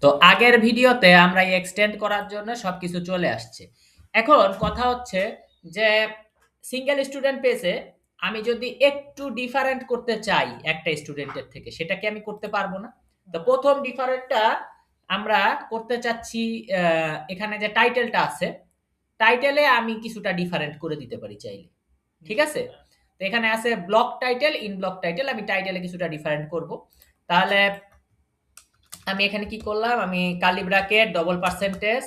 তো আগের ভিডিওতে আমরা এক্সটেন্ড করার জন্য সবকিছু চলে আসছে। এখন কথা হচ্ছে যে সিঙ্গেল স্টুডেন্ট পেজে আমি যদি একটু ডিফারেন্ট করতে চাই একটা স্টুডেন্টের থেকে, সেটা কি আমি করতে পারবো না? তো প্রথম ডিফারেন্টটা আমরা করতে চাচ্ছি, এখানে যে টাইটেলটা আছে, টাইটেলে আমি কিছুটা ডিফারেন্ট করে দিতে পারি চাইলে। ঠিক আছে? তো এখানে আছে block title, in block title. আমি টাইটেলে কিছুটা ডিফারেন্ট করব। তাহলে আমি এখানে কি করলাম, আমি কার্লি ব্র্যাকেট ডবল পার্সেন্টেজ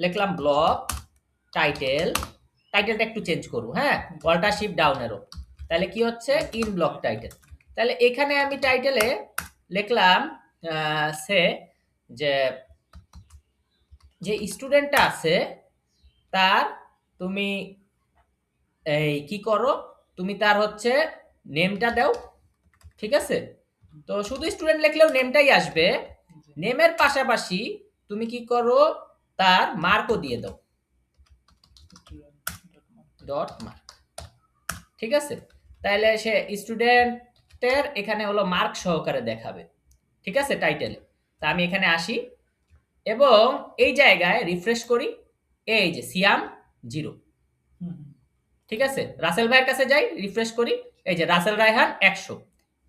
লিখলাম ব্লক টাইটেল। টাইটেলটা একটু চেঞ্জ করব, হ্যাঁ, অল্টা শিফট ডাউন এরো। তাহলে কি হচ্ছে, ইন ব্লক টাইটেল। তাহলে এখানে আমি টাইটেলে লিখলাম সে যে যে স্টুডেন্টটা আছে তার তুমি এই কি করো, তুমি তার হচ্ছে নেমটা দাও। ঠিক আছে? তো শুধু স্টুডেন্ট লিখলেও নেমটাই আসবে। নেমের পাশাপাশি তুমি কি করো, তার মার্কও দিয়ে দাও, ডট মার্ক। ঠিক আছে? তাহলে সে স্টুডেন্টের এখানে হলো মার্ক সহকারে দেখাবে। ঠিক আছে? টাইটেলে। তা আমি এখানে আসি এবং এই জায়গায় রিফ্রেশ করি, এই যে সিয়াম 0। ঠিক আছে? রাসেল ভাইয়ের কাছে যাই, রিফ্রেশ করি, এই যে রাসেল রায়হান 100।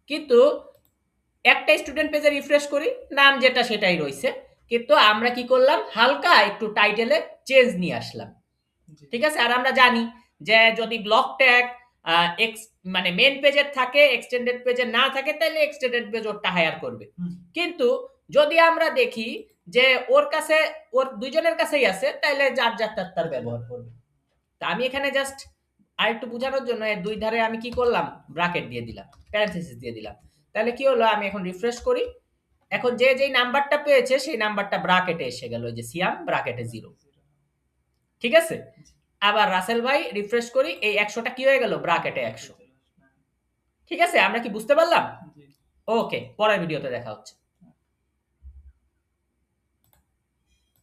কিন্তু একটা স্টুডেন্ট পেজে রিফ্রেশ করি, নাম যেটা সেটাই রয়েছে, কিন্তু আমরা কি করলাম, হালকা একটু টাইটেলে চেঞ্জ নিয়ে আসলাম। ঠিক আছে? আর আমরা জানি যে যদি ব্লক ট্যাগ মানে মেন পেজের থাকে, এক্সটেন্ডেড পেজে না থাকে, তাহলে এক্সটেন্ডেড পেজ ওরটা হায়ার করবে। কিন্তু যদি আমরা দেখি যে ওর কাছে, ওর দুইজনের কাছেই আছে, তাহলে যার যার তার ব্যবহার করবে। তা আমি এখানে জাস্ট আর একটু বোঝানোর জন্য দুই ধারে আমি কি করলাম, ব্র্যাকেট দিয়ে দিলাম, প্যারেনথেসিস দিয়ে দিলাম। তাহলে কি হলো, আমি এখন রিফ্রেশ করি, এখন যে যেই নাম্বারটা পেয়েছে সেই নাম্বারটা ব্র্যাকেটে এসে গেল, ওই যে সিয়াম ব্র্যাকেটে 0। ঠিক আছে? আবার রাসেল ভাই রিফ্রেশ করি, এই 100টা কি হয়ে গেল, ব্র্যাকেটে 100। ঠিক আছে? আমরা কি বুঝতে পারলাম? ওকে, পরের ভিডিওতে দেখা হচ্ছে।